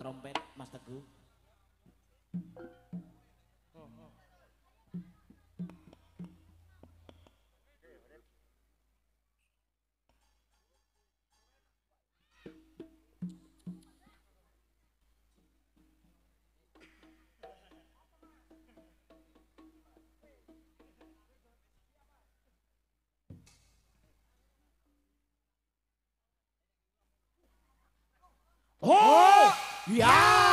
trompet Mas Teguh. Oh, ya.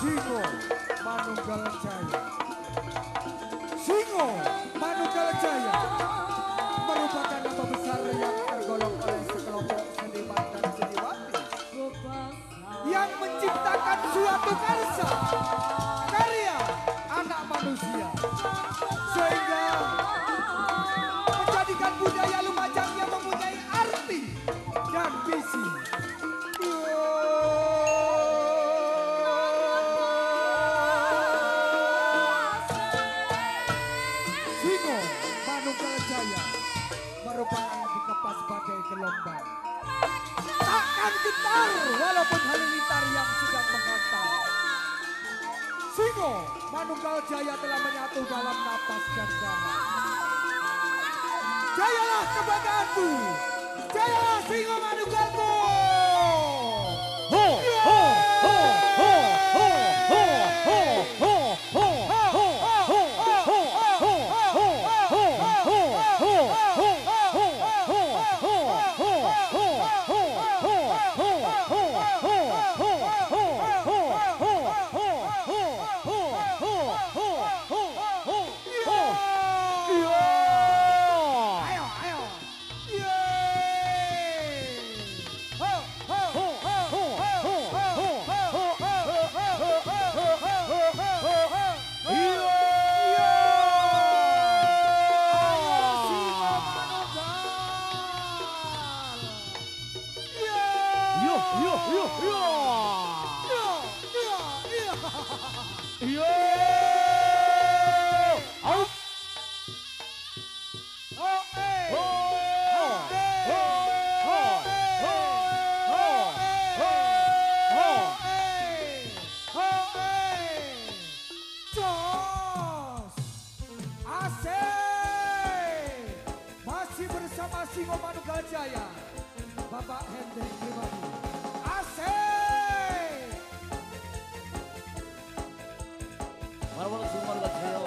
Singo Manunggal Jaya. Singo Manunggal Jaya merupakan nama besar yang tergolong oleh sekelompok seniman dan seniwati yang menciptakan suatu karya anak manusia sehingga menjadikan budaya Lumajang yang mempunyai arti dan visi. Singo Manunggal Jaya merupakan dikepas sebagai gelombang. Takkan getar walaupun halilintar yang sedang menghantam. Singo Manunggal Jaya telah menyatu dalam napas dan darah. Jayalah kebanggaanku, jayalah Singo Manunggalku. Bersama Singo Manunggal Jaya, Bapak Hendrik Pribadi. Asik. Marwal Singo Manunggal Jaya,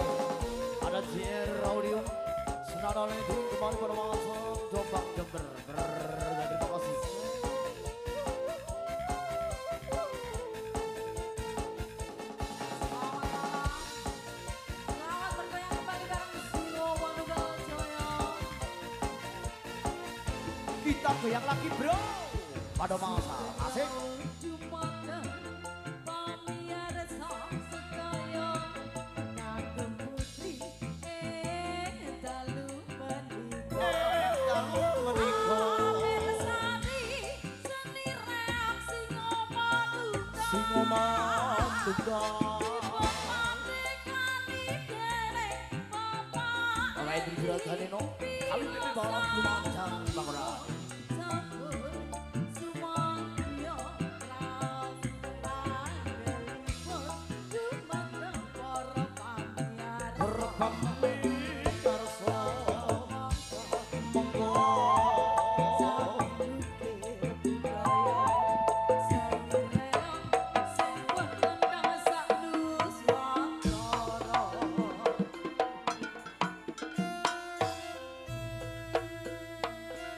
ada JR Audio, senada itu kembali pada masa Jombang Jember. Terima kasih. Kita goyang lagi bro. Pada masa asik. Kali ini balap lumancang bangunan.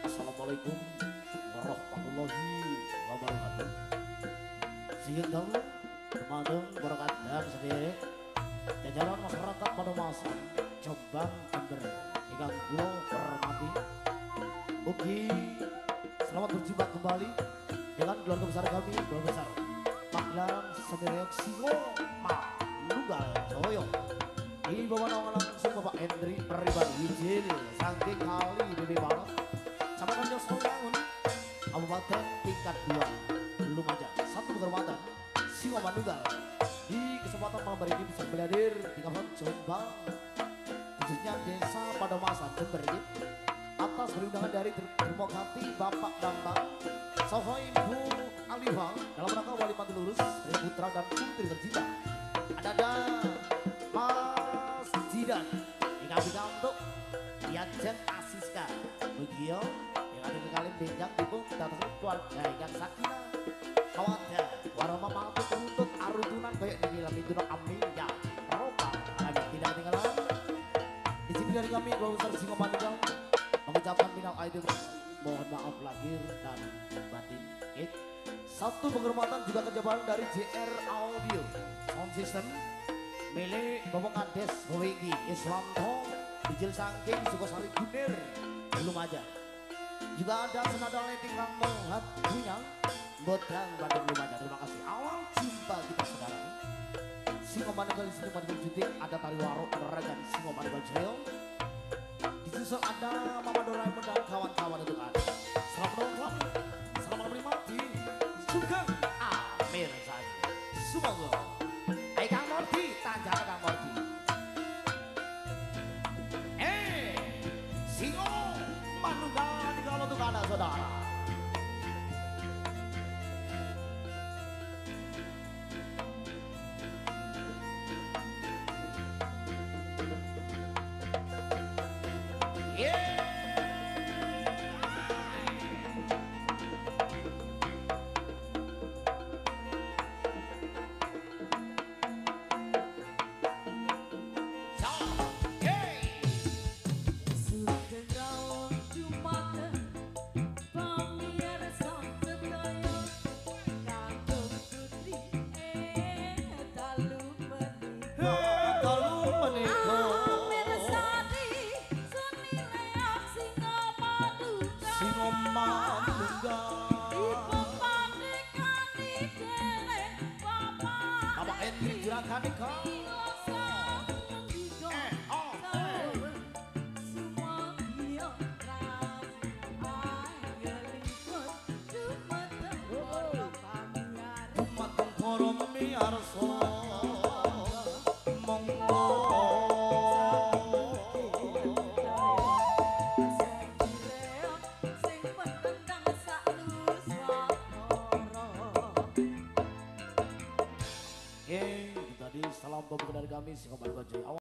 Assalamualaikum warahmatullahi wabarakatuh. Sehingga dahulu teman-teman berkat dan sendiri jajaran masyarakat pada masa Jombang Jember ingkang kula hormati. Ugi selamat berjumpa kembali dengan keluarga besar kami, keluarga besar Pagelaran Seni Reog Singo Manunggal Jaya. Ini bawa nama langsung Bapak Hendri Peribadi Wijil saking kali Dede Barat. Kecamatan Josmongangun, Kabupaten tingkat 2, Lumajang. Satu kehormatan Singo Manunggal. Di kesempatan malam hari ini bisa berhadir di Kabupaten Jombang, khususnya Desa Padomasa Jember ini. Atas perundangan dari Termokati Bapak Bambang, Soho Ibu Alifah dalam rangka wali mantu lurus dari putra dan putri tercinta. Ada Mas Jidan yang kami untuk Diajeng Asiska Begio yang ada di kali benjang dipung dan keluarga yang sakinah mawaddah warahmah mampu tuntut arutunan kayak di dalam itu amin ya roba kami tidak ketinggalan. Di sini dari kami Keluarga Besar Singo Manunggal mengucapkan minal aidin mohon maaf lahir dan batin. Satu penghormatan juga kerjaan dari JR Audio Sound System milik Bapak Kades Bowegi Iswanto Bijil Sangking Sukosari Gunir Lumajang. Juga ada senada leting Kang Mohat Bunyang Bodang Bandung Lumajang. Terima kasih. Awal jumpa kita saudara. Singo Manunggal Singo Manunggal Juting ada Tari Warok Ragan Singo Manunggal Jaya. Disusul ada Mama Doraemon dan kawan-kawan itu kan. Selamat menonton, selamat menikmati. Sugeng Amir saja. Sumangga. Hai Kang Mordi, tanjak Kang Mordi. Singo Manunggal di kalau tuh kana saudara. Bapak Hendri Juragan Ika. Dumateng para miyarsa monggo tadi salam pembuka dari kami Singo Manunggal Jaya.